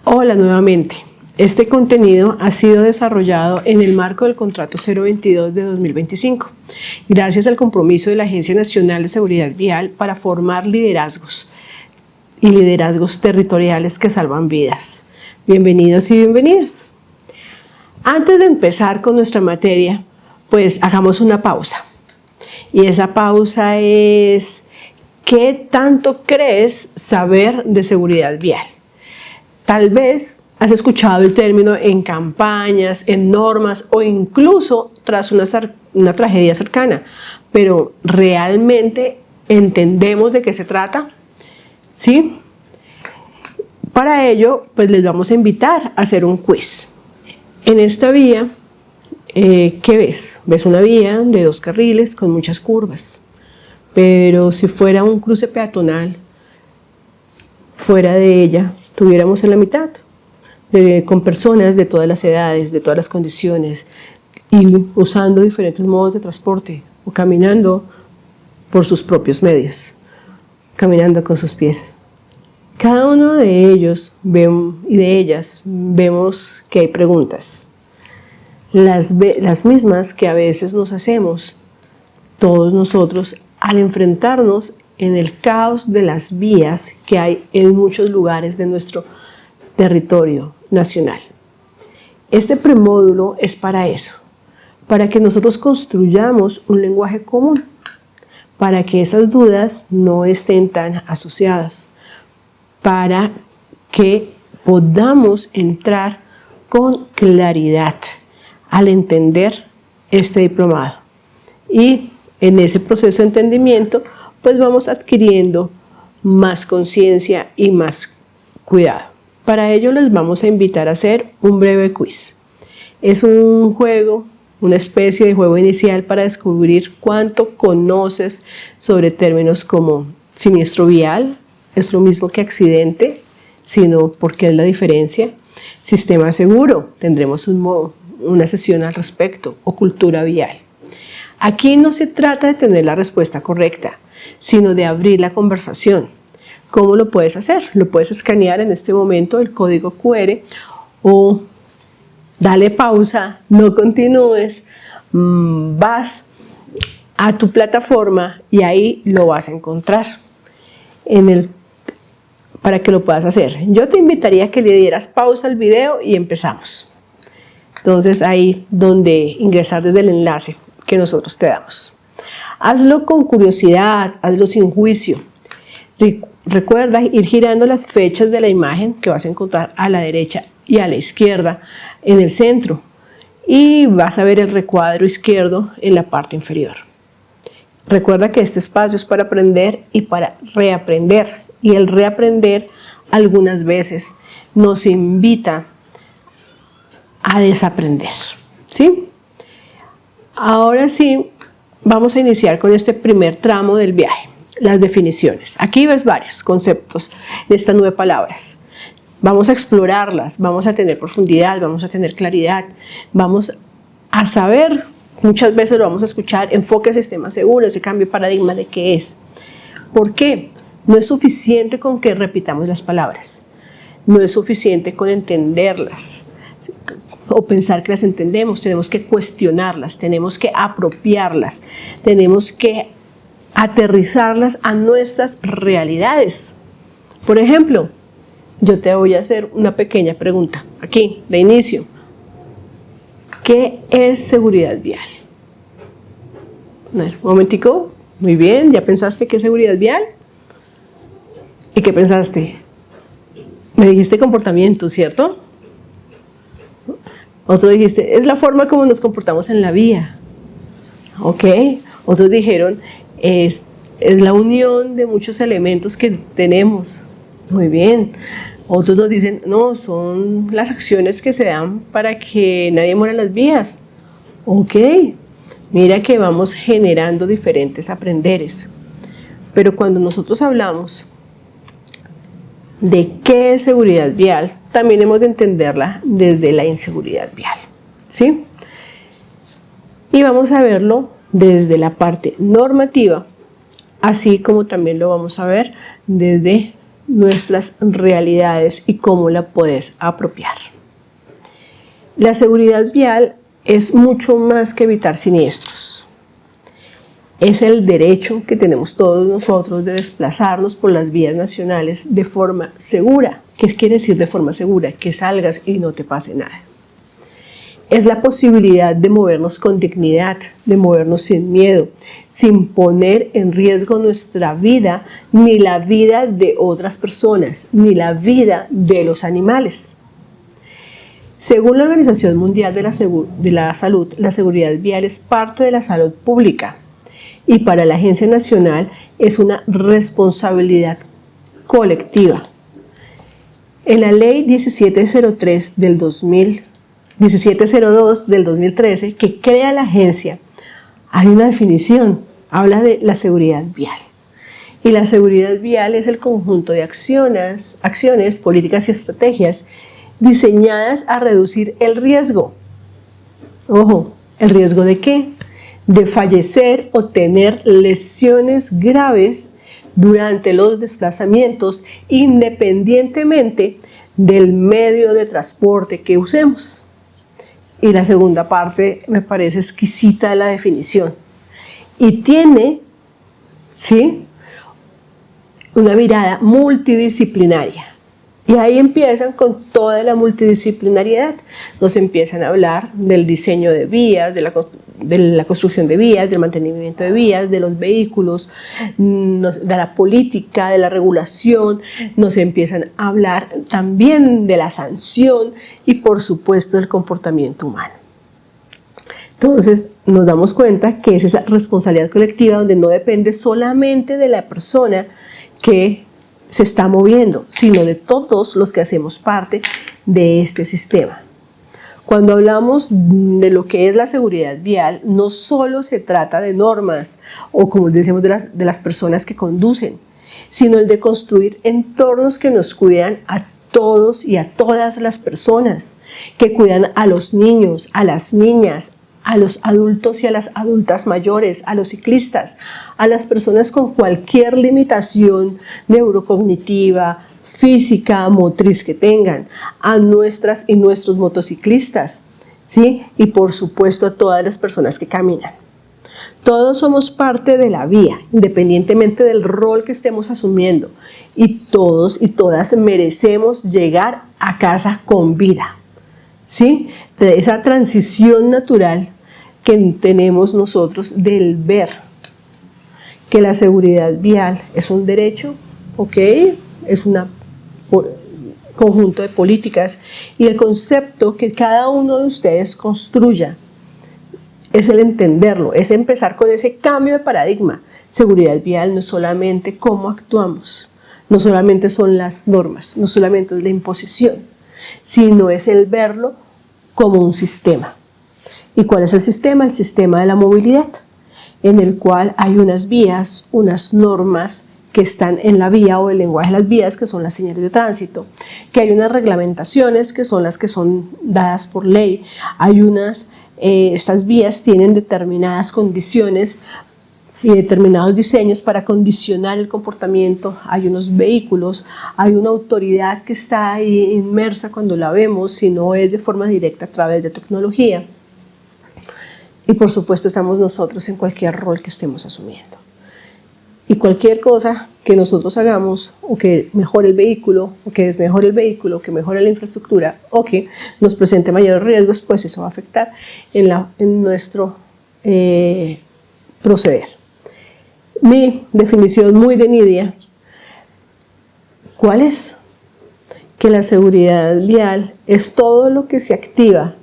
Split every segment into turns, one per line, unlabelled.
Hola nuevamente. Este contenido ha sido desarrollado en el marco del Contrato 022 de 2025, gracias al compromiso de la Agencia Nacional de Seguridad Vial para formar liderazgos y liderazgos territoriales que salvan vidas. Bienvenidos y bienvenidas. Antes de empezar con nuestra materia, pues hagamos una pausa. Y esa pausa es: ¿qué tanto crees saber de seguridad vial? Tal vez has escuchado el término en campañas, en normas o incluso tras una tragedia cercana, pero ¿realmente entendemos de qué se trata? ¿Sí? Para ello, pues les vamos a invitar a hacer un quiz. En esta vía, ¿qué ves? Ves una vía de 2 carriles con muchas curvas, pero si fuera un cruce peatonal, fuera de ella tuviéramos en la mitad, con personas de todas las edades, de todas las condiciones, y usando diferentes modos de transporte o caminando por sus propios medios, caminando con sus pies. Cada uno de ellos y de ellas vemos que hay preguntas, las mismas que a veces nos hacemos todos nosotros al enfrentarnos en el caos de las vías que hay en muchos lugares de nuestro territorio nacional. Este premódulo es para eso, para que nosotros construyamos un lenguaje común, para que esas dudas no estén tan asociadas, para que podamos entrar con claridad al entender este diplomado. Y en ese proceso de entendimiento, pues vamos adquiriendo más conciencia y más cuidado. Para ello les vamos a invitar a hacer un breve quiz. Es un juego, una especie de juego inicial para descubrir cuánto conoces sobre términos como siniestro vial, es lo mismo que accidente, sino ¿por qué es la diferencia? Sistema seguro, tendremos una sesión al respecto, o cultura vial. Aquí no se trata de tener la respuesta correcta, sino de abrir la conversación. ¿Cómo lo puedes hacer? Lo puedes escanear en este momento el código QR o dale pausa, no continúes, vas a tu plataforma y ahí lo vas a encontrar para que lo puedas hacer. Yo te invitaría a que le dieras pausa al video y empezamos. Entonces ahí donde ingresar desde el enlace que nosotros te damos. Hazlo con curiosidad, hazlo sin juicio. Recuerda ir girando las fechas de la imagen que vas a encontrar a la derecha y a la izquierda en el centro, y vas a ver el recuadro izquierdo en la parte inferior. Recuerda que este espacio es para aprender y para reaprender, y el reaprender algunas veces nos invita a desaprender, ¿sí? Ahora sí, vamos a iniciar con este primer tramo del viaje, las definiciones. Aquí ves varios conceptos de estas 9 palabras. Vamos a explorarlas, vamos a tener profundidad, vamos a tener claridad, vamos a saber, muchas veces lo vamos a escuchar, enfoque sistema seguro, ese cambio de paradigma de qué es. ¿Por qué? No es suficiente con que repitamos las palabras, no es suficiente con entenderlas o pensar que las entendemos, tenemos que cuestionarlas, tenemos que apropiarlas, tenemos que aterrizarlas a nuestras realidades. Por ejemplo, yo te voy a hacer una pequeña pregunta aquí, de inicio. ¿Qué es seguridad vial? A ver, un momentico. Muy bien, ¿ya pensaste qué es seguridad vial? ¿Y qué pensaste? Me dijiste comportamiento, ¿cierto? Otro dijiste, es la forma como nos comportamos en la vía. Ok. Otros dijeron, es la unión de muchos elementos que tenemos. Muy bien. Otros nos dicen, no, son las acciones que se dan para que nadie muera en las vías. Ok. Mira que vamos generando diferentes aprenderes. Pero cuando nosotros hablamos de qué es seguridad vial, también hemos de entenderla desde la inseguridad vial, ¿sí? Y vamos a verlo desde la parte normativa, así como también lo vamos a ver desde nuestras realidades y cómo la puedes apropiar. La seguridad vial es mucho más que evitar siniestros. Es el derecho que tenemos todos nosotros de desplazarnos por las vías nacionales de forma segura. ¿Qué quiere decir de forma segura? Que salgas y no te pase nada. Es la posibilidad de movernos con dignidad, de movernos sin miedo, sin poner en riesgo nuestra vida, ni la vida de otras personas, ni la vida de los animales. Según la Organización Mundial de la Salud, la seguridad vial es parte de la salud pública y para la Agencia Nacional es una responsabilidad colectiva. En la Ley 1702 del 2013, que crea la agencia, hay una definición, habla de la seguridad vial. Y la seguridad vial es el conjunto de acciones, políticas y estrategias diseñadas a reducir el riesgo. Ojo, ¿el riesgo de qué? De fallecer o tener lesiones graves durante los desplazamientos, independientemente del medio de transporte que usemos. Y la segunda parte me parece exquisita de la definición. Y tiene, ¿sí?, una mirada multidisciplinaria. Y ahí empiezan con toda la multidisciplinariedad. Nos empiezan a hablar del diseño de vías, de la construcción de vías, del mantenimiento de vías, de los vehículos, de la política, de la regulación. Nos empiezan a hablar también de la sanción y, por supuesto, del comportamiento humano. Entonces, nos damos cuenta que es esa responsabilidad colectiva donde no depende solamente de la persona que se está moviendo, sino de todos los que hacemos parte de este sistema. Cuando hablamos de lo que es la seguridad vial, no solo se trata de normas o, como decimos, de las personas que conducen, sino el de construir entornos que nos cuidan a todos y a todas las personas, que cuidan a los niños, a las niñas, a los adultos y a las adultas mayores, a los ciclistas, a las personas con cualquier limitación neurocognitiva, física, motriz que tengan, a nuestras y nuestros motociclistas, ¿sí? Y por supuesto a todas las personas que caminan. Todos somos parte de la vía, independientemente del rol que estemos asumiendo, y todos y todas merecemos llegar a casa con vida, ¿sí? De esa transición natural que tenemos nosotros del ver que la seguridad vial es un derecho, ¿ok? Es un conjunto de políticas, y el concepto que cada uno de ustedes construya es el entenderlo, es empezar con ese cambio de paradigma. Seguridad vial no es solamente cómo actuamos, no solamente son las normas, no solamente es la imposición, sino es el verlo como un sistema. ¿Y cuál es el sistema? El sistema de la movilidad, en el cual hay unas vías, unas normas que están en la vía o el lenguaje de las vías, que son las señales de tránsito, que hay unas reglamentaciones que son las que son dadas por ley, hay estas vías tienen determinadas condiciones y determinados diseños para condicionar el comportamiento, hay unos vehículos, hay una autoridad que está ahí inmersa cuando la vemos, si no es de forma directa a través de tecnología. Y por supuesto estamos nosotros en cualquier rol que estemos asumiendo. Y cualquier cosa que nosotros hagamos, o que mejore el vehículo, o que desmejore el vehículo, o que mejore la infraestructura, o que nos presente mayores riesgos, pues eso va a afectar en nuestro proceder. Mi definición muy de Nidia, ¿cuál es? Que la seguridad vial es todo lo que se activa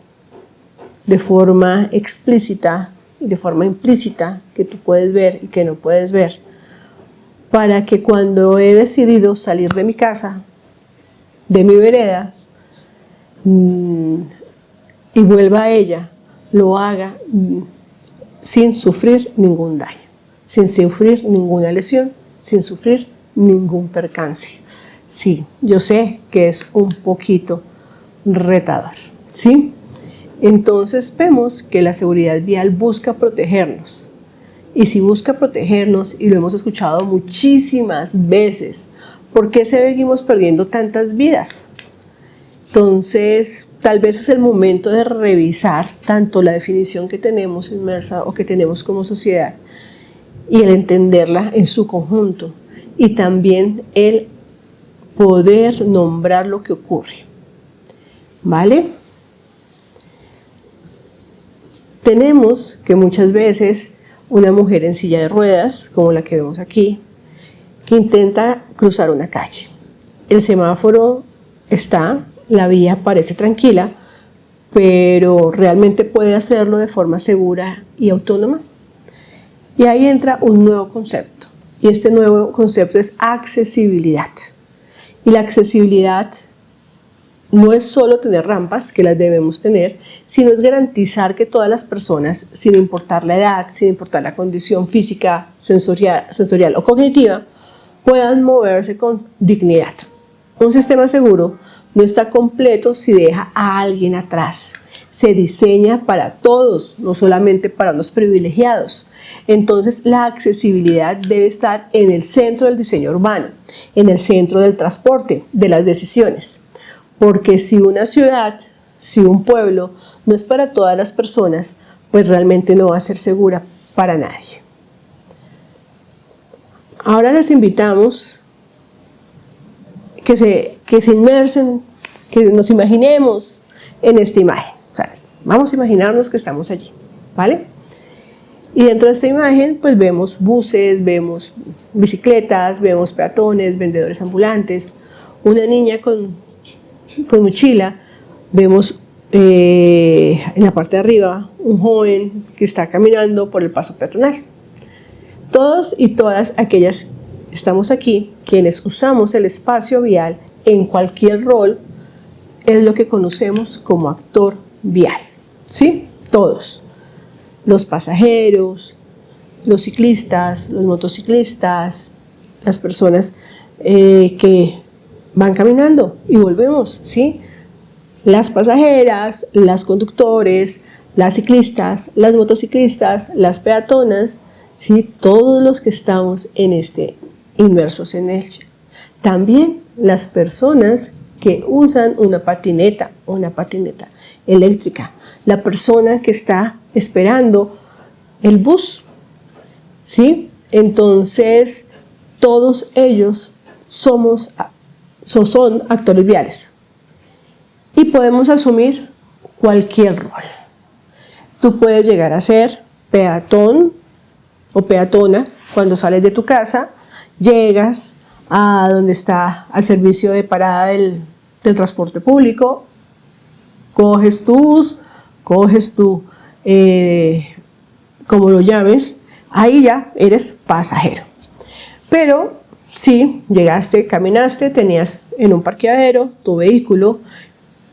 de forma explícita y de forma implícita, que tú puedes ver y que no puedes ver, para que cuando he decidido salir de mi casa, de mi vereda, y vuelva a ella, lo haga sin sufrir ningún daño, sin sufrir ninguna lesión, sin sufrir ningún percance. Sí, yo sé que es un poquito retador, ¿sí? Entonces vemos que la seguridad vial busca protegernos. Y si busca protegernos, y lo hemos escuchado muchísimas veces ¿Por qué seguimos perdiendo tantas vidas? Entonces, tal vez es el momento de revisar tanto la definición que tenemos inmersa o que tenemos como sociedad y el entenderla en su conjunto y también el poder nombrar lo que ocurre. ¿Vale? Tenemos que muchas veces una mujer en silla de ruedas, como la que vemos aquí, que intenta cruzar una calle. El semáforo está, la vía parece tranquila, pero realmente puede hacerlo de forma segura y autónoma. Y ahí entra un nuevo concepto, y este nuevo concepto es accesibilidad. Y la accesibilidad no es solo tener rampas, que las debemos tener, sino es garantizar que todas las personas, sin importar la edad, sin importar la condición física, sensorial o cognitiva, puedan moverse con dignidad. Un sistema seguro no está completo si deja a alguien atrás. Se diseña para todos, no solamente para los privilegiados. Entonces, la accesibilidad debe estar en el centro del diseño urbano, en el centro del transporte, de las decisiones. Porque si una ciudad, si un pueblo no es para todas las personas, pues realmente no va a ser segura para nadie. Ahora les invitamos que se inmersen, que nos imaginemos en esta imagen. O sea, vamos a imaginarnos que estamos allí, ¿vale? Y dentro de esta imagen, pues vemos buses, vemos bicicletas, vemos peatones, vendedores ambulantes, una niña con mochila, vemos en la parte de arriba un joven que está caminando por el paso peatonal. Todos y todas aquellas estamos aquí, quienes usamos el espacio vial en cualquier rol, es lo que conocemos como actor vial, ¿sí? Todos, los pasajeros, los ciclistas, los motociclistas, las personas que van caminando y volvemos, ¿sí? Las pasajeras, las conductores, las ciclistas, las motociclistas, las peatonas, ¿sí? Todos los que estamos en inmersos en ello. También las personas que usan una patineta eléctrica, la persona que está esperando el bus, ¿sí? Entonces, todos ellos son actores viales y podemos asumir cualquier rol. Tú puedes llegar a ser peatón o peatona cuando sales de tu casa, llegas a donde está al servicio de parada del transporte público, coges tu bus, coges tu, como lo llames, ahí ya eres pasajero. Pero si llegaste, caminaste, tenías en un parqueadero tu vehículo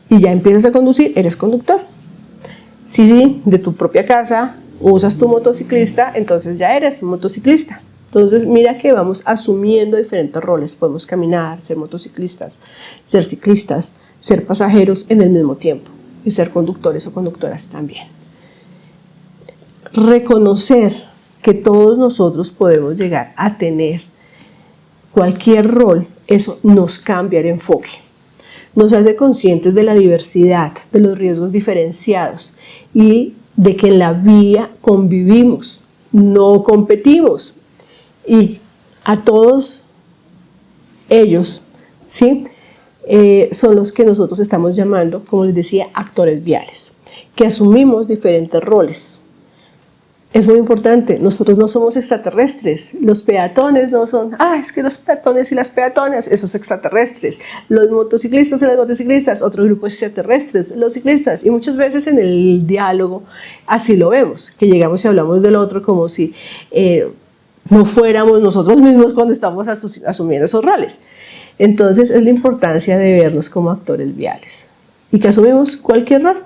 y ya empiezas a conducir, eres conductor. Si de tu propia casa usas tu motociclista, entonces ya eres motociclista. Entonces mira que vamos asumiendo diferentes roles. Podemos caminar, ser motociclistas, ser ciclistas, ser pasajeros en el mismo tiempo y ser conductores o conductoras también. Reconocer que todos nosotros podemos llegar a tener cualquier rol, eso nos cambia el enfoque. Nos hace conscientes de la diversidad, de los riesgos diferenciados y de que en la vía convivimos, no competimos. Y a todos ellos, ¿sí? Son los que nosotros estamos llamando, como les decía, actores viales, que asumimos diferentes roles. Es muy importante, nosotros no somos extraterrestres, los peatones no son, es que los peatones y las peatonas, esos extraterrestres, los motociclistas y las motociclistas, otro grupo extraterrestres, los ciclistas, y muchas veces en el diálogo así lo vemos, que llegamos y hablamos del otro como si no fuéramos nosotros mismos cuando estamos asumiendo esos roles. Entonces es la importancia de vernos como actores viales y que asumimos cualquier rol,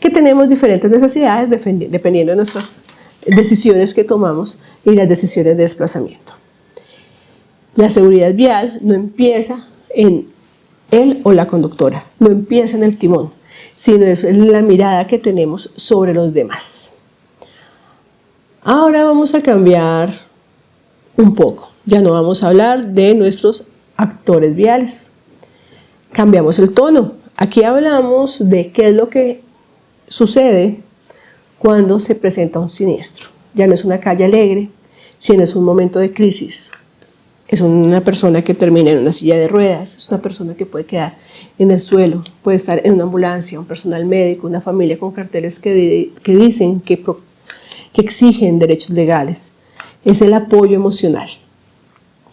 que tenemos diferentes necesidades dependiendo de nuestras decisiones que tomamos y las decisiones de desplazamiento. La seguridad vial no empieza en él o la conductora, no empieza en el timón, sino es en la mirada que tenemos sobre los demás. Ahora vamos a cambiar un poco, ya no vamos a hablar de nuestros actores viales. Cambiamos el tono. Aquí hablamos de qué es lo que sucede cuando se presenta un siniestro. Ya no es una calle alegre, sino es un momento de crisis. Es una persona que termina en una silla de ruedas, es una persona que puede quedar en el suelo, puede estar en una ambulancia, un personal médico, una familia con carteles que dicen que exigen derechos legales. Es el apoyo emocional.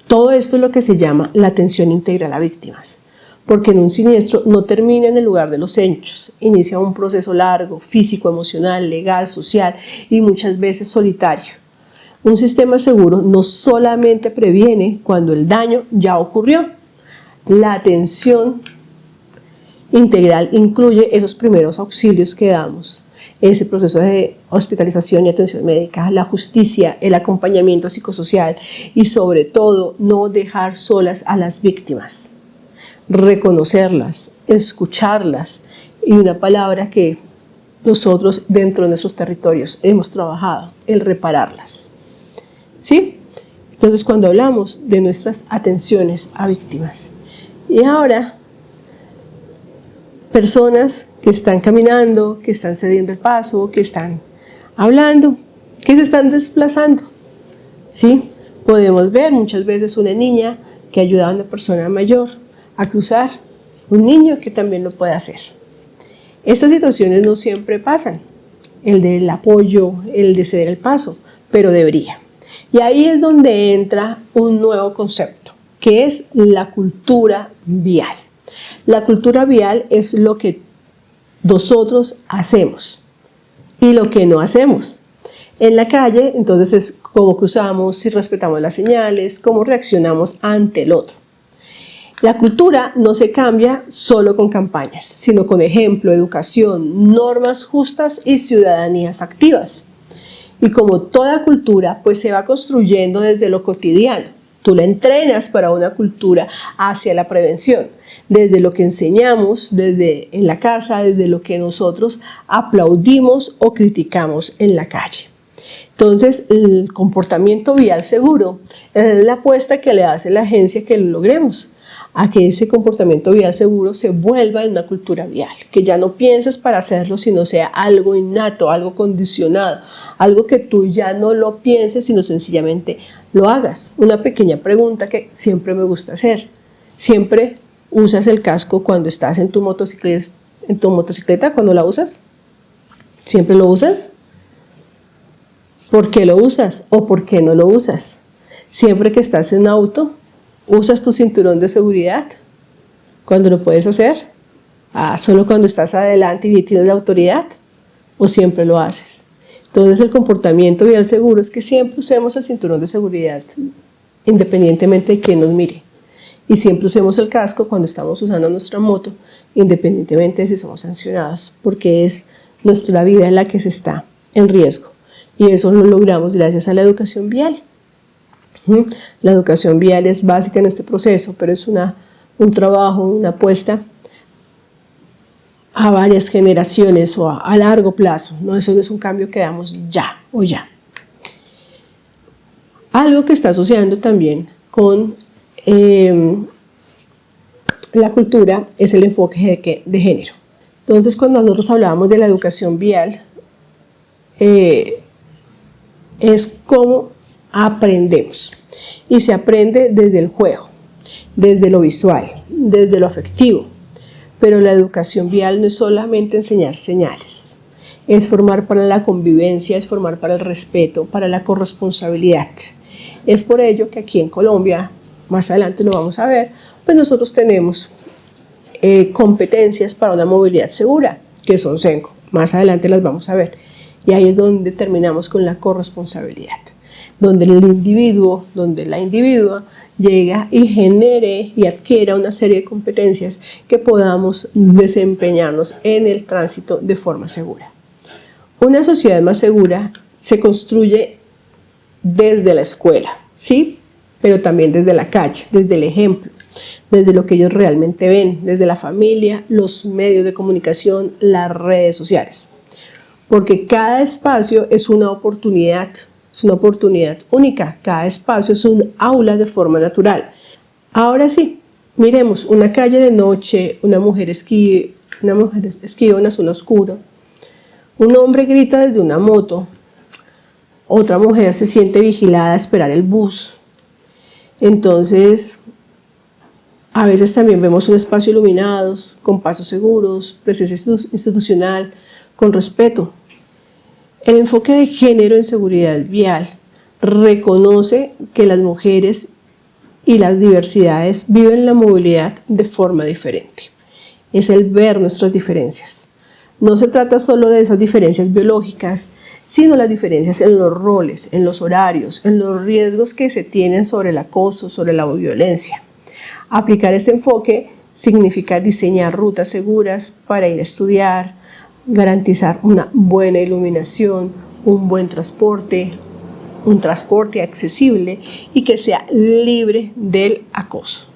Todo esto es lo que se llama la atención integral a víctimas, porque en un siniestro no termina en el lugar de los hechos, inicia un proceso largo, físico, emocional, legal, social y muchas veces solitario. Un sistema seguro no solamente previene cuando el daño ya ocurrió. La atención integral incluye esos primeros auxilios que damos, ese proceso de hospitalización y atención médica, la justicia, el acompañamiento psicosocial y sobre todo no dejar solas a las víctimas, reconocerlas, escucharlas y una palabra que nosotros dentro de nuestros territorios hemos trabajado, el repararlas. ¿Sí? Entonces, cuando hablamos de nuestras atenciones a víctimas. Y ahora, personas que están caminando, que están cediendo el paso, que están hablando, que se están desplazando. ¿Sí? Podemos ver muchas veces una niña que ayuda a una persona mayor a cruzar, un niño que también lo puede hacer. Estas situaciones no siempre pasan, el del apoyo, el de ceder el paso, pero debería. Y ahí es donde entra un nuevo concepto, que es la cultura vial. La cultura vial es lo que nosotros hacemos y lo que no hacemos. En la calle, entonces, es cómo cruzamos, si respetamos las señales, cómo reaccionamos ante el otro. La cultura no se cambia solo con campañas, sino con ejemplo, educación, normas justas y ciudadanías activas. Y como toda cultura, pues se va construyendo desde lo cotidiano. Tú la entrenas para una cultura hacia la prevención, desde lo que enseñamos, desde en la casa, desde lo que nosotros aplaudimos o criticamos en la calle. Entonces, el comportamiento vial seguro es la apuesta que le hace la agencia que lo logremos, a que ese comportamiento vial seguro se vuelva en una cultura vial, que ya no pienses para hacerlo, sino sea algo innato, algo condicionado, algo que tú ya no lo pienses, sino sencillamente lo hagas. Una pequeña pregunta que siempre me gusta hacer: ¿siempre usas el casco cuando estás en tu motocicleta cuando la usas? ¿Siempre lo usas? ¿Por qué lo usas o por qué no lo usas? Siempre que estás en auto, ¿usas tu cinturón de seguridad cuando lo puedes hacer? ¿Solo cuando estás adelante y tienes la autoridad? ¿O siempre lo haces? Entonces, el comportamiento vial seguro es que siempre usemos el cinturón de seguridad, independientemente de quién nos mire. Y siempre usemos el casco cuando estamos usando nuestra moto, independientemente de si somos sancionados, porque es nuestra vida la que se está en riesgo. Y eso lo logramos gracias a la educación vial. La educación vial es básica en este proceso, pero es un trabajo, una apuesta a varias generaciones o a largo plazo. No, eso no es un cambio que damos ya o ya. Algo que está asociando también con la cultura es el enfoque de género. Entonces, cuando nosotros hablábamos de la educación vial, es cómo aprendemos. Y se aprende desde el juego, desde lo visual, desde lo afectivo. Pero la educación vial no es solamente enseñar señales, es formar para la convivencia, es formar para el respeto, para la corresponsabilidad. Es por ello que aquí en Colombia, más adelante lo vamos a ver, pues nosotros tenemos competencias para una movilidad segura, que son 5. Más adelante las vamos a ver. Y ahí es donde terminamos con la corresponsabilidad, donde el individuo, donde la individua llega y genere y adquiera una serie de competencias que podamos desempeñarnos en el tránsito de forma segura. Una sociedad más segura se construye desde la escuela, ¿sí? Pero también desde la calle, desde el ejemplo, desde lo que ellos realmente ven, desde la familia, los medios de comunicación, las redes sociales. Porque cada espacio es una oportunidad única, cada espacio es un aula de forma natural. Ahora sí, miremos una calle de noche, una mujer esquiva en una zona oscura, un hombre grita desde una moto, otra mujer se siente vigilada a esperar el bus. Entonces, a veces también vemos un espacio iluminado, con pasos seguros, presencia institucional, con respeto. El enfoque de género en seguridad vial reconoce que las mujeres y las diversidades viven la movilidad de forma diferente. Es el ver nuestras diferencias. No se trata solo de esas diferencias biológicas, sino las diferencias en los roles, en los horarios, en los riesgos que se tienen sobre el acoso, sobre la violencia. Aplicar este enfoque significa diseñar rutas seguras para ir a estudiar, garantizar una buena iluminación, un buen transporte, un transporte accesible y que sea libre del acoso.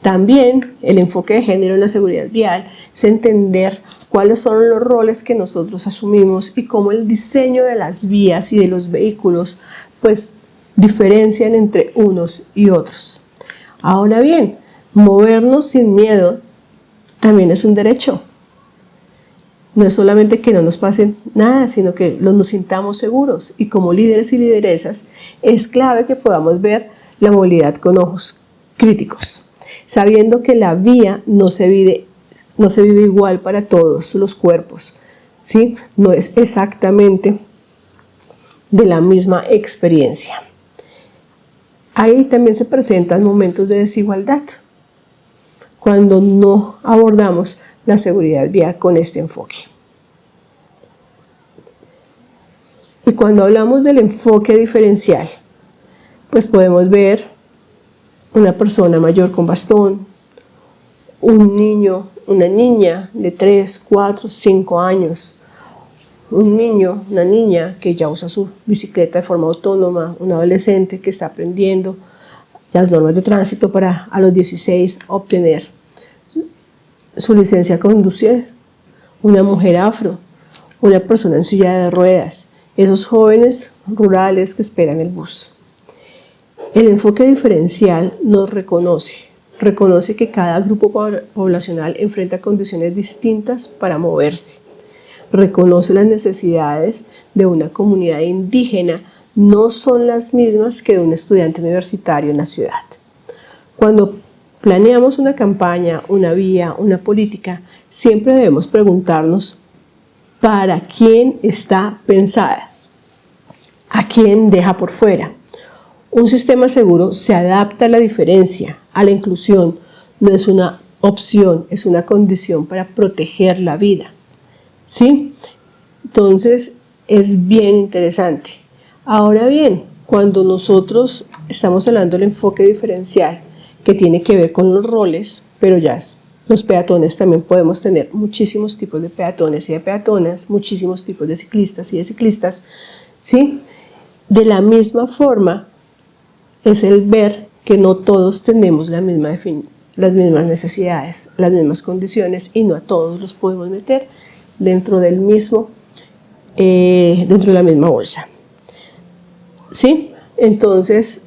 También el enfoque de género en la seguridad vial es entender cuáles son los roles que nosotros asumimos y cómo el diseño de las vías y de los vehículos pues diferencian entre unos y otros. Ahora bien, movernos sin miedo también es un derecho. No es solamente que no nos pase nada, sino que nos sintamos seguros. Y como líderes y lideresas, es clave que podamos ver la movilidad con ojos críticos, sabiendo que la vía no se vive igual para todos los cuerpos, ¿sí? No es exactamente de la misma experiencia. Ahí también se presentan momentos de desigualdad, cuando no abordamos la seguridad vial con este enfoque. Y cuando hablamos del enfoque diferencial, pues podemos ver una persona mayor con bastón, un niño, una niña de 3, 4, 5 años, un niño, una niña que ya usa su bicicleta de forma autónoma, un adolescente que está aprendiendo las normas de tránsito para a los 16 obtener su licencia a conducir, una mujer afro, una persona en silla de ruedas, esos jóvenes rurales que esperan el bus. El enfoque diferencial nos reconoce que cada grupo poblacional enfrenta condiciones distintas para moverse. Reconoce las necesidades de una comunidad indígena, no son las mismas que de un estudiante universitario en la ciudad. Cuando planeamos una campaña, una vía, una política, siempre debemos preguntarnos ¿para quién está pensada? ¿A quién deja por fuera? Un sistema seguro se adapta a la diferencia, a la inclusión. No es una opción, es una condición para proteger la vida. ¿Sí? Entonces, es bien interesante. Ahora bien, cuando nosotros estamos hablando del enfoque diferencial, que tiene que ver con los roles, pero ya los peatones también podemos tener muchísimos tipos de peatones y de peatonas, muchísimos tipos de ciclistas y de ciclistas, ¿sí? De la misma forma, es el ver que no todos tenemos las mismas necesidades, las mismas condiciones y no a todos los podemos meter dentro de la misma bolsa. ¿Sí? Entonces,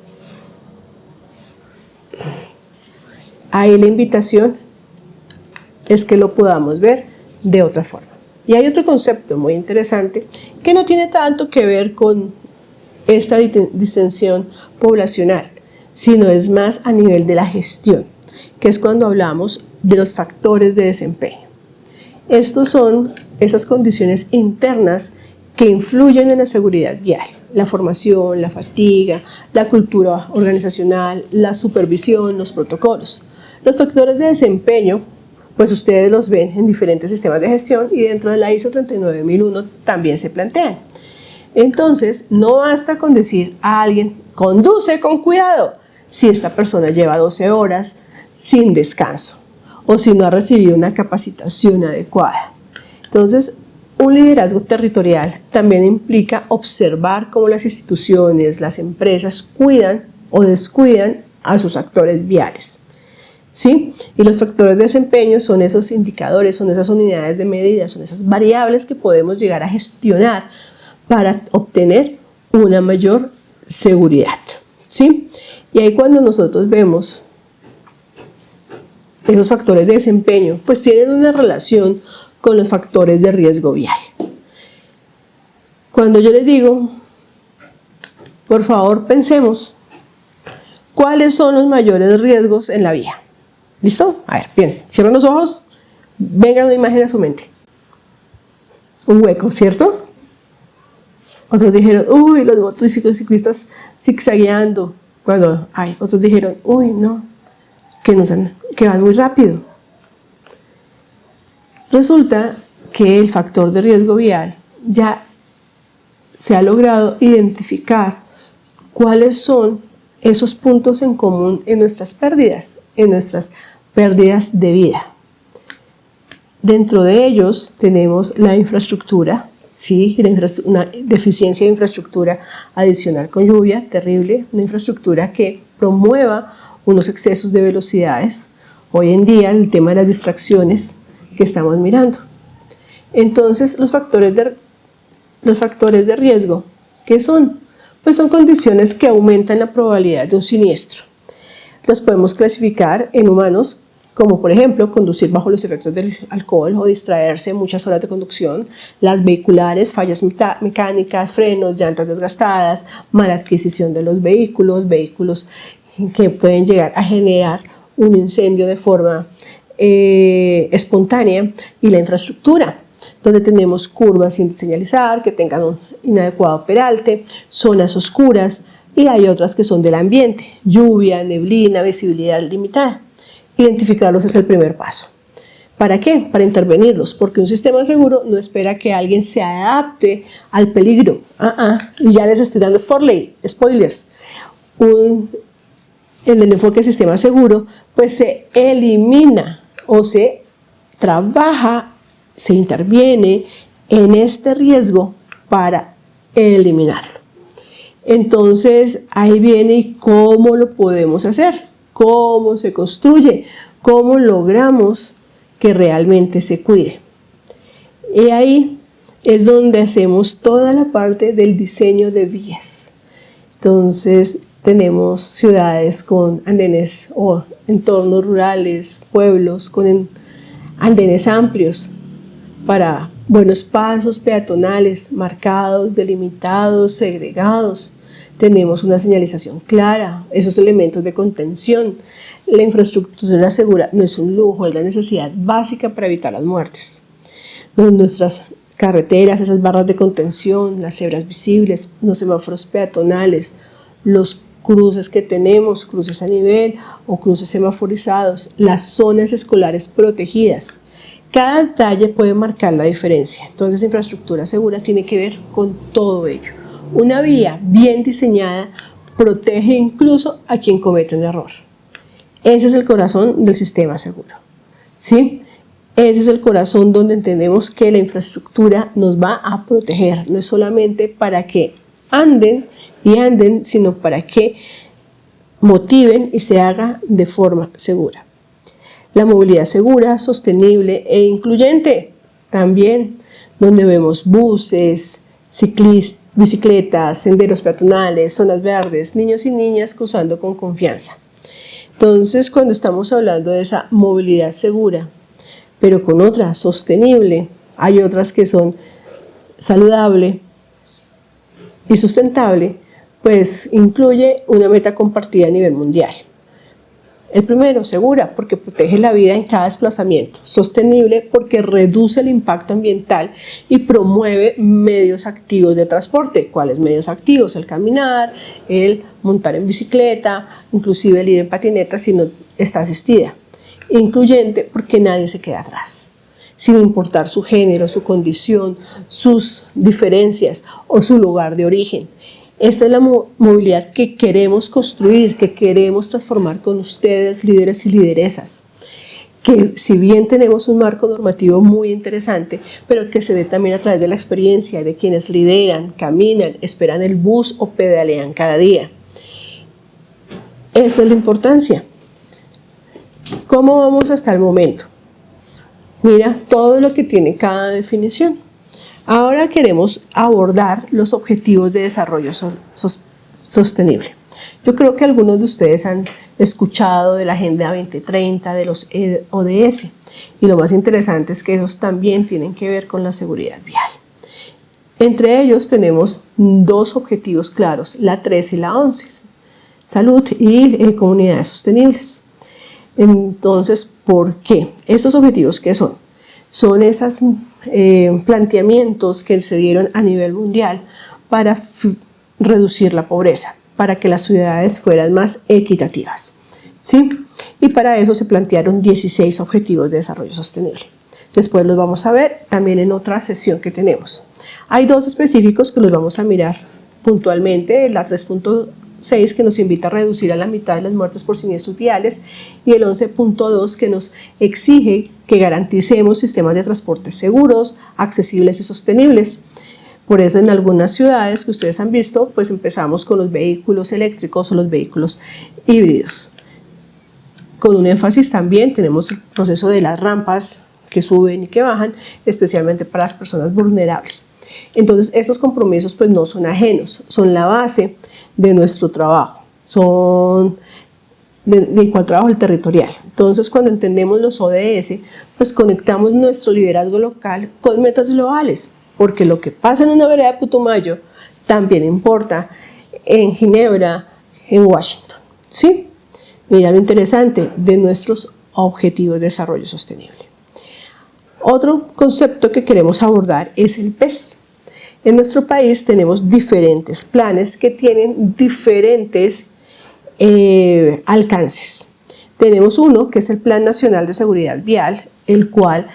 ahí la invitación es que lo podamos ver de otra forma. Y hay otro concepto muy interesante que no tiene tanto que ver con esta distensión poblacional, sino es más a nivel de la gestión, que es cuando hablamos de los factores de desempeño. Estos son esas condiciones internas que influyen en la seguridad vial: la formación, la fatiga, la cultura organizacional, la supervisión, los protocolos. Los factores de desempeño, pues ustedes los ven en diferentes sistemas de gestión y dentro de la ISO 39001 también se plantean. Entonces, no basta con decir a alguien, conduce con cuidado, si esta persona lleva 12 horas sin descanso o si no ha recibido una capacitación adecuada. Entonces, un liderazgo territorial también implica observar cómo las instituciones, las empresas cuidan o descuidan a sus actores viales. ¿Sí? Y los factores de desempeño son esos indicadores, son esas unidades de medida, son esas variables que podemos llegar a gestionar para obtener una mayor seguridad. ¿Sí? Y ahí cuando nosotros vemos esos factores de desempeño, pues tienen una relación con los factores de riesgo vial. Cuando yo les digo, por favor, pensemos, ¿cuáles son los mayores riesgos en la vía? ¿Listo? A ver, piensen, cierren los ojos, venga una imagen a su mente. Un hueco, ¿cierto? Otros dijeron, uy, los motociclistas zigzagueando. Cuando hay, otros dijeron, uy, no, que van muy rápido. Resulta que el factor de riesgo vial ya se ha logrado identificar cuáles son esos puntos en común en nuestras pérdidas de vida. Dentro de ellos tenemos la infraestructura, ¿sí? Una deficiencia de infraestructura adicional con lluvia, terrible, una infraestructura que promueva unos excesos de velocidades. Hoy en día el tema de las distracciones que estamos mirando. Entonces los factores de riesgo, ¿qué son? Pues son condiciones que aumentan la probabilidad de un siniestro. Los podemos clasificar en humanos como por ejemplo conducir bajo los efectos del alcohol o distraerse muchas horas de conducción, las vehiculares, fallas mecánicas, frenos, llantas desgastadas, mala adquisición de los vehículos que pueden llegar a generar un incendio de forma espontánea, y la infraestructura, donde tenemos curvas sin señalizar, que tengan un inadecuado peralte, zonas oscuras, y hay otras que son del ambiente, lluvia, neblina, visibilidad limitada. Identificarlos es el primer paso. ¿Para qué? Para intervenirlos, porque un sistema seguro no espera que alguien se adapte al peligro. Y ya les estoy dando spoilers. En el enfoque de sistema seguro, pues se elimina o se trabaja, se interviene en este riesgo para eliminarlo. Entonces, ahí viene cómo lo podemos hacer, cómo se construye, cómo logramos que realmente se cuide. Y ahí es donde hacemos toda la parte del diseño de vías. Entonces, tenemos ciudades con andenes o entornos rurales, pueblos con andenes amplios para buenos pasos peatonales, marcados, delimitados, segregados. Tenemos una señalización clara, esos elementos de contención. La infraestructura segura no es un lujo, es la necesidad básica para evitar las muertes. Nuestras carreteras, esas barras de contención, las cebras visibles, los semáforos peatonales, los cruces que tenemos, cruces a nivel o cruces semaforizados, las zonas escolares protegidas. Cada detalle puede marcar la diferencia. Entonces, infraestructura segura tiene que ver con todo ello. Una vía bien diseñada protege incluso a quien comete un error. Ese es el corazón del sistema seguro, ¿sí? Ese es el corazón donde entendemos que la infraestructura nos va a proteger. No es solamente para que anden, sino para que motiven y se haga de forma segura. La movilidad segura, sostenible e incluyente también, donde vemos buses, bicicletas, senderos peatonales, zonas verdes, niños y niñas cruzando con confianza. Entonces, cuando estamos hablando de esa movilidad segura, pero con otra sostenible, hay otras que son saludable y sustentable, pues incluye una meta compartida a nivel mundial. El primero, segura, porque protege la vida en cada desplazamiento. Sostenible, porque reduce el impacto ambiental y promueve medios activos de transporte. ¿Cuáles medios activos? El caminar, el montar en bicicleta, inclusive el ir en patineta si no está asistida. Incluyente, porque nadie se queda atrás, sin importar su género, su condición, sus diferencias o su lugar de origen. Esta es la movilidad que queremos construir, que queremos transformar con ustedes, líderes y lideresas. Que si bien tenemos un marco normativo muy interesante, pero que se dé también a través de la experiencia de quienes lideran, caminan, esperan el bus o pedalean cada día. Esa es la importancia. ¿Cómo vamos hasta el momento? Mira todo lo que tiene cada definición. Ahora queremos abordar los objetivos de desarrollo sostenible. Yo creo que algunos de ustedes han escuchado de la Agenda 2030, de los ODS, y lo más interesante es que esos también tienen que ver con la seguridad vial. Entre ellos tenemos dos objetivos claros, la 13 y la 11, salud y comunidades sostenibles. Entonces, ¿por qué? ¿Estos objetivos qué son? Son esos planteamientos que se dieron a nivel mundial para reducir la pobreza, para que las ciudades fueran más equitativas, ¿sí? Y para eso se plantearon 16 objetivos de desarrollo sostenible. Después los vamos a ver también en otra sesión que tenemos. Hay dos específicos que los vamos a mirar puntualmente, la 3.6 que nos invita a reducir a la mitad las muertes por siniestros viales y el 11.2 que nos exige que garanticemos sistemas de transporte seguros, accesibles y sostenibles. Por eso en algunas ciudades que ustedes han visto, pues empezamos con los vehículos eléctricos o los vehículos híbridos. Con un énfasis también tenemos el proceso de las rampas que suben y que bajan, especialmente para las personas vulnerables. Entonces, estos compromisos pues no son ajenos, son la base de nuestro trabajo, son de cuál trabajo el territorial. Entonces, cuando entendemos los ODS, pues conectamos nuestro liderazgo local con metas globales, porque lo que pasa en una vereda de Putumayo también importa en Ginebra, en Washington, ¿sí? Mira lo interesante de nuestros objetivos de desarrollo sostenible. Otro concepto que queremos abordar es el PES. En nuestro país tenemos diferentes planes que tienen diferentes alcances. Tenemos uno que es el Plan Nacional de Seguridad Vial, el cual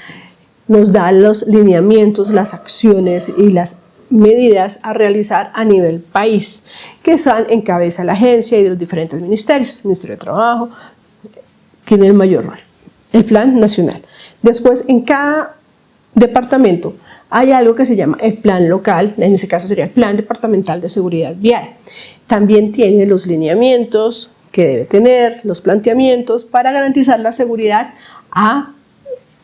nos da los lineamientos, las acciones y las medidas a realizar a nivel país, que están en cabeza de la agencia y de los diferentes ministerios. El Ministerio de Trabajo tiene el mayor rol, el Plan Nacional. Después, en cada departamento hay algo que se llama el Plan Local, en ese caso sería el Plan Departamental de Seguridad Vial. También tiene los lineamientos que debe tener, los planteamientos para garantizar la seguridad a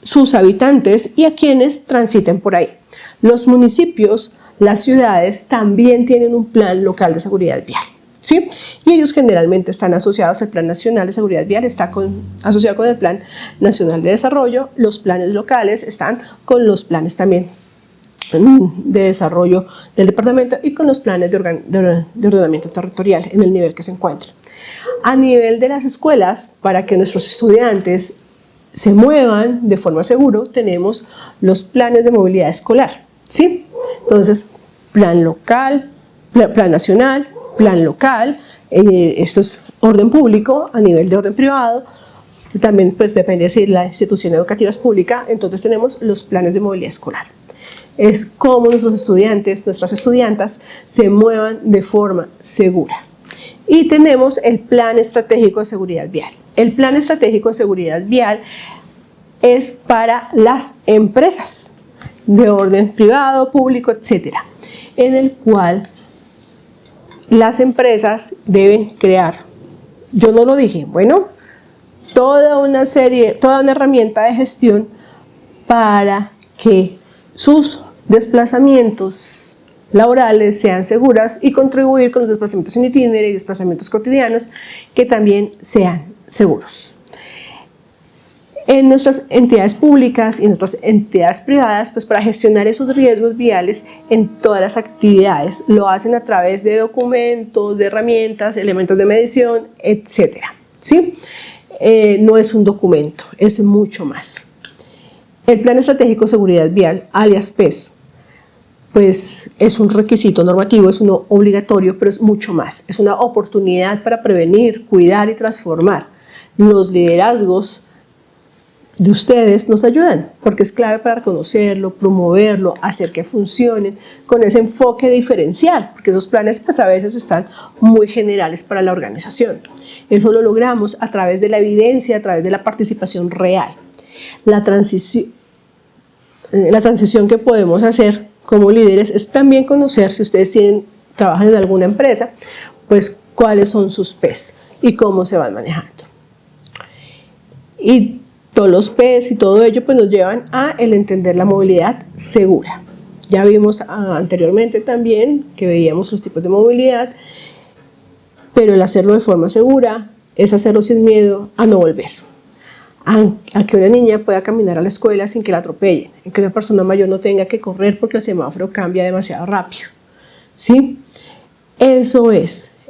sus habitantes y a quienes transiten por ahí. Los municipios, las ciudades también tienen un plan local de seguridad vial, ¿sí? Y ellos generalmente están asociados al Plan Nacional de Seguridad Vial, está asociado con el Plan Nacional de Desarrollo. Los planes locales están con los planes también de desarrollo del departamento y con los planes de ordenamiento territorial en el nivel que se encuentra. A nivel de las escuelas, para que nuestros estudiantes se muevan de forma segura, tenemos los planes de movilidad escolar, ¿sí? Entonces, plan local, plan nacional, plan local, esto es orden público. A nivel de orden privado, también pues depende si la institución educativa es pública, entonces tenemos los planes de movilidad escolar. Es cómo nuestros estudiantes, nuestras estudiantas se muevan de forma segura. Y tenemos el Plan Estratégico de Seguridad Vial. El Plan Estratégico de Seguridad Vial es para las empresas de orden privado, público, etcétera, en el cual las empresas deben crear, yo no lo dije, bueno, toda una herramienta de gestión para que sus desplazamientos laborales sean seguras y contribuir con los desplazamientos in itinere y desplazamientos cotidianos que también sean seguros. En nuestras entidades públicas y en nuestras entidades privadas, pues para gestionar esos riesgos viales en todas las actividades, lo hacen a través de documentos, de herramientas, elementos de medición, etcétera, ¿sí? No es un documento, es mucho más. El Plan Estratégico de Seguridad Vial, alias PES, pues es un requisito normativo, es uno obligatorio, pero es mucho más. Es una oportunidad para prevenir, cuidar y transformar. Los liderazgos de ustedes nos ayudan, porque es clave para reconocerlo, promoverlo, hacer que funcionen con ese enfoque diferencial, porque esos planes pues a veces están muy generales para la organización. Eso lo logramos a través de la evidencia, a través de la participación real. La transición que podemos hacer como líderes es también conocer, si ustedes trabajan en alguna empresa, pues cuáles son sus PES y cómo se van manejando. Y todos los PES y todo ello pues nos llevan a el entender la movilidad segura. Ya vimos anteriormente también que veíamos los tipos de movilidad, pero el hacerlo de forma segura es hacerlo sin miedo a no volver. A que una niña pueda caminar a la escuela sin que la atropellen, a que una persona mayor no tenga que correr porque el semáforo cambia demasiado rápido, ¿sí? Eso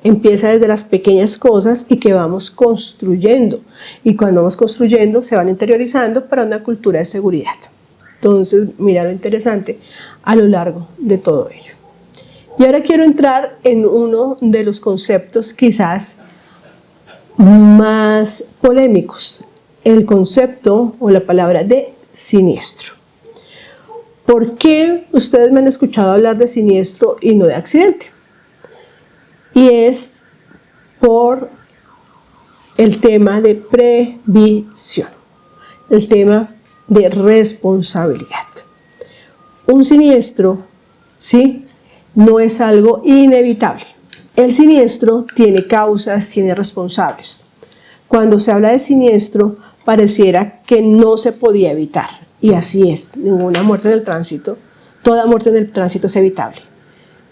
empieza desde las pequeñas cosas y que vamos construyendo. Y cuando vamos construyendo se van interiorizando para una cultura de seguridad. Entonces, mira lo interesante a lo largo de todo ello. Y ahora quiero entrar en uno de los conceptos quizás más polémicos, el concepto o la palabra de siniestro. ¿Por qué ustedes me han escuchado hablar de siniestro y no de accidente? Y es por el tema de previsión, el tema de responsabilidad. Un siniestro, ¿sí?, no es algo inevitable. El siniestro tiene causas, tiene responsables. Cuando se habla de siniestro, pareciera que no se podía evitar. Y así es, ninguna muerte en el tránsito, toda muerte en el tránsito es evitable.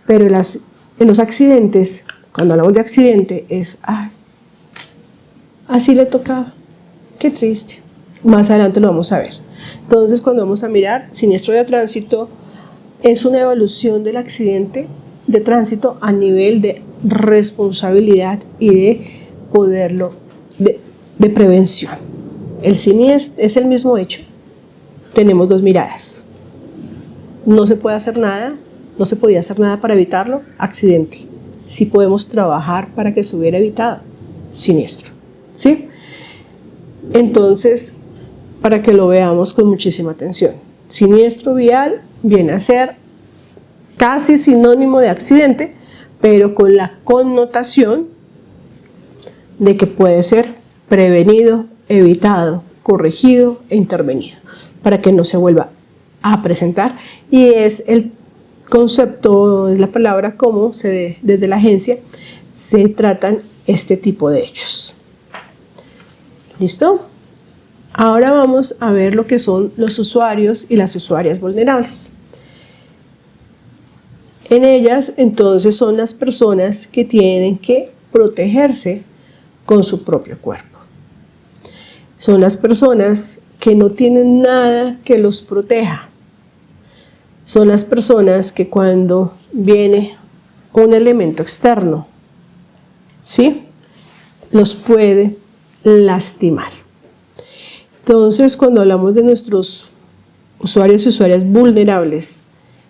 Pero en los accidentes, cuando hablamos de accidente, así le tocaba, qué triste. Más adelante lo vamos a ver. Entonces, cuando vamos a mirar, siniestro de tránsito es una evaluación del accidente de tránsito a nivel de responsabilidad y de poderlo, de prevención. El siniestro es el mismo hecho. Tenemos dos miradas. No se puede hacer nada, no se podía hacer nada para evitarlo, accidente. Sí podemos trabajar para que se hubiera evitado, siniestro, ¿sí? Entonces, para que lo veamos con muchísima atención. Siniestro vial viene a ser casi sinónimo de accidente, pero con la connotación de que puede ser prevenido, evitado, corregido e intervenido, para que no se vuelva a presentar. Y es el concepto, es la palabra como desde la agencia se tratan este tipo de hechos. ¿Listo? Ahora vamos a ver lo que son los usuarios y las usuarias vulnerables. En ellas, entonces, son las personas que tienen que protegerse con su propio cuerpo. Son las personas que no tienen nada que los proteja. Son las personas que cuando viene un elemento externo, ¿sí?, los puede lastimar. Entonces, cuando hablamos de nuestros usuarios y usuarias vulnerables,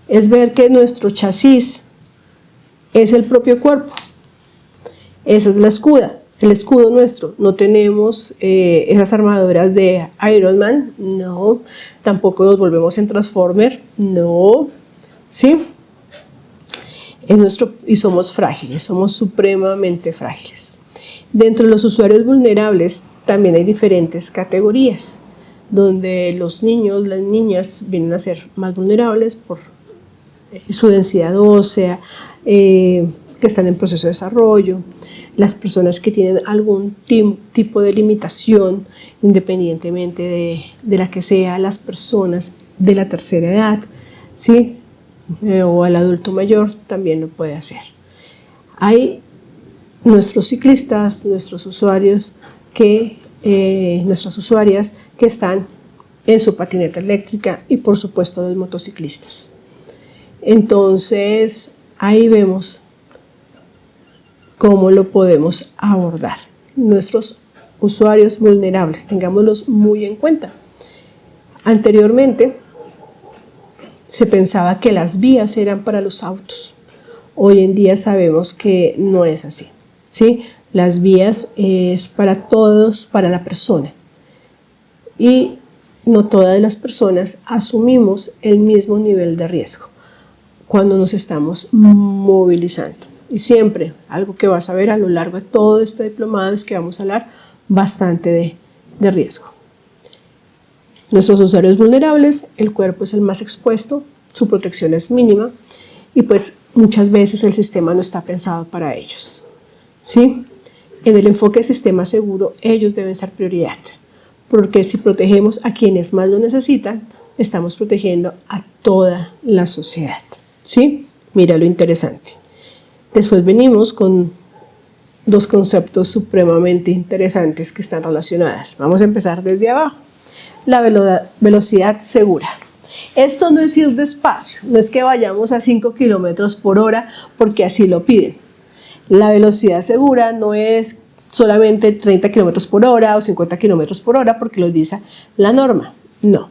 es ver que nuestro chasis es el propio cuerpo. Esa es la escuda, el escudo nuestro. No tenemos esas armaduras de Iron Man, no. Tampoco nos volvemos en Transformer, no. ¿Sí? Y somos frágiles, somos supremamente frágiles. Dentro de los usuarios vulnerables también hay diferentes categorías, donde los niños, las niñas vienen a ser más vulnerables por su densidad ósea, que están en proceso de desarrollo, las personas que tienen algún tipo de limitación, independientemente de la que sea, las personas de la tercera edad, ¿sí?, o al adulto mayor también lo puede hacer. Hay nuestros ciclistas, nuestros usuarios nuestras usuarias que están en su patineta eléctrica y por supuesto los motociclistas. Entonces ahí vemos cómo lo podemos abordar. Nuestros usuarios vulnerables, tengámoslos muy en cuenta. Anteriormente se pensaba que las vías eran para los autos. Hoy en día sabemos que no es así, ¿sí? Las vías es para todos, para la persona. Y no todas las personas asumimos el mismo nivel de riesgo cuando nos estamos movilizando. Y siempre, algo que vas a ver a lo largo de todo este diplomado es que vamos a hablar bastante de riesgo. Nuestros usuarios vulnerables, el cuerpo es el más expuesto, su protección es mínima y pues muchas veces el sistema no está pensado para ellos, ¿sí? En el enfoque de sistema seguro, ellos deben ser prioridad, porque si protegemos a quienes más lo necesitan, estamos protegiendo a toda la sociedad, ¿sí? Mira lo interesante. Después venimos con dos conceptos supremamente interesantes que están relacionados. Vamos a empezar desde abajo. La velocidad segura. Esto no es ir despacio, no es que vayamos a 5 kilómetros por hora porque así lo piden. La velocidad segura no es solamente 30 kilómetros por hora o 50 kilómetros por hora porque lo dice la norma. No.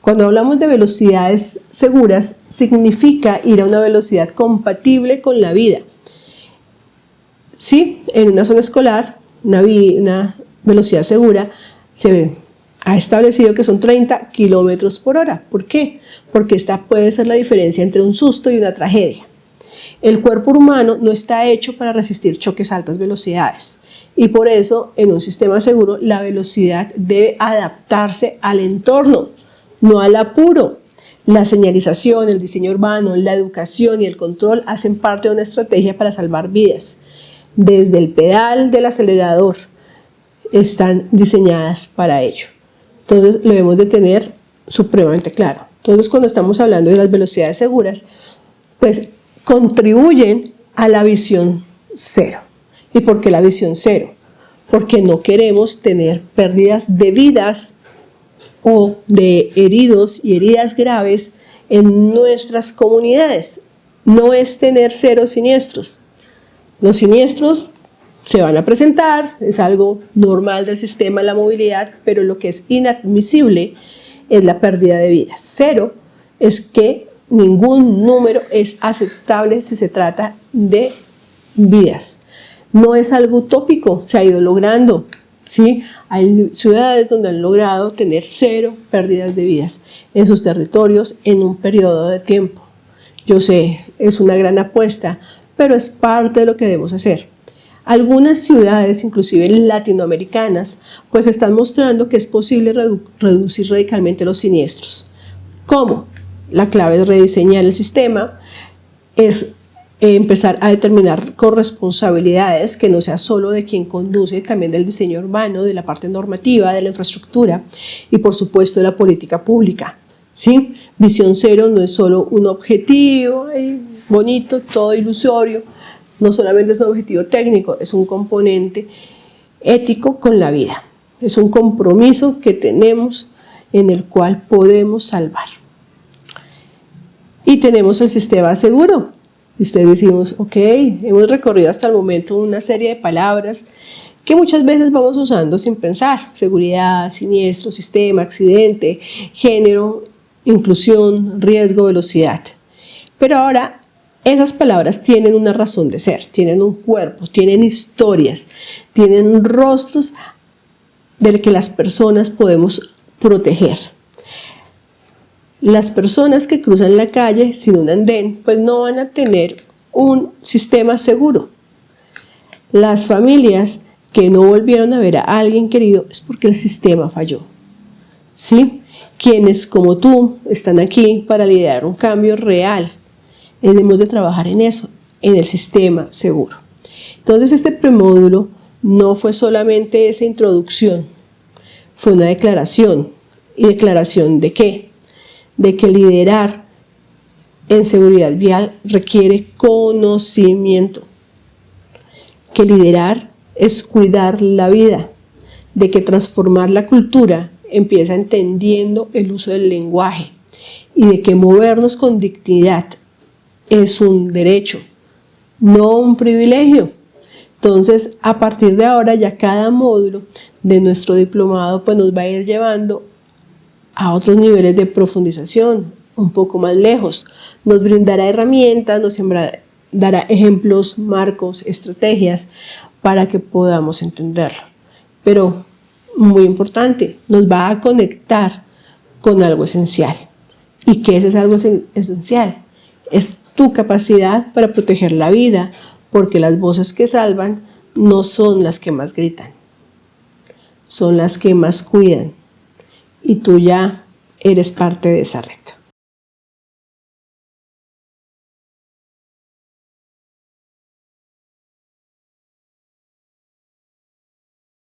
Cuando hablamos de velocidades seguras, significa ir a una velocidad compatible con la vida. Sí, en una zona escolar, una velocidad segura se ha establecido que son 30 kilómetros por hora. ¿Por qué? Porque esta puede ser la diferencia entre un susto y una tragedia. El cuerpo humano no está hecho para resistir choques a altas velocidades y por eso en un sistema seguro la velocidad debe adaptarse al entorno, no al apuro. La señalización, el diseño urbano, la educación y el control hacen parte de una estrategia para salvar vidas. Desde el pedal del acelerador están diseñadas para ello. Entonces lo debemos de tener supremamente claro. Entonces cuando estamos hablando de las velocidades seguras, pues contribuyen a la visión cero. ¿Y por qué la visión cero? Porque no queremos tener pérdidas de vidas o de heridos y heridas graves en nuestras comunidades. No es tener cero siniestros. Los siniestros se van a presentar, es algo normal del sistema de la movilidad, pero lo que es inadmisible es la pérdida de vidas. Cero es que ningún número es aceptable si se trata de vidas. No es algo utópico, se ha ido logrando. ¿Sí? Hay ciudades donde han logrado tener 0 pérdidas de vidas en sus territorios en un periodo de tiempo. Yo sé, es una gran apuesta, pero es parte de lo que debemos hacer. Algunas ciudades, inclusive latinoamericanas, pues están mostrando que es posible reducir radicalmente los siniestros. ¿Cómo? La clave es rediseñar el sistema, es empezar a determinar corresponsabilidades que no sea solo de quien conduce, también del diseño urbano, de la parte normativa, de la infraestructura y por supuesto de la política pública. ¿Sí? Visión cero no es solo un objetivo bonito, todo ilusorio, no solamente es un objetivo técnico, es un componente ético con la vida, es un compromiso que tenemos en el cual podemos salvar. Y tenemos el sistema seguro. Y ustedes decimos, ok, hemos recorrido hasta el momento una serie de palabras que muchas veces vamos usando sin pensar. Seguridad, siniestro, sistema, accidente, género, inclusión, riesgo, velocidad. Pero ahora esas palabras tienen una razón de ser, tienen un cuerpo, tienen historias, tienen rostros del que las personas podemos proteger. Las personas que cruzan la calle sin un andén, pues no van a tener un sistema seguro. Las familias que no volvieron a ver a alguien querido es porque el sistema falló. ¿Sí? Quienes como tú están aquí para liderar un cambio real, debemos de trabajar en eso, en el sistema seguro. Entonces este premódulo no fue solamente esa introducción, fue una declaración. ¿Y declaración de qué? De que liderar en seguridad vial requiere conocimiento, que liderar es cuidar la vida, de que transformar la cultura empieza entendiendo el uso del lenguaje y de que movernos con dignidad es un derecho, no un privilegio. Entonces, a partir de ahora ya cada módulo de nuestro diplomado pues nos va a ir llevando a otros niveles de profundización, un poco más lejos. Nos brindará herramientas, nos dará ejemplos, marcos, estrategias para que podamos entenderlo. Pero, muy importante, nos va a conectar con algo esencial. ¿Y qué es ese algo esencial? Es tu capacidad para proteger la vida, porque las voces que salvan no son las que más gritan, son las que más cuidan. Y tú ya eres parte de esa red.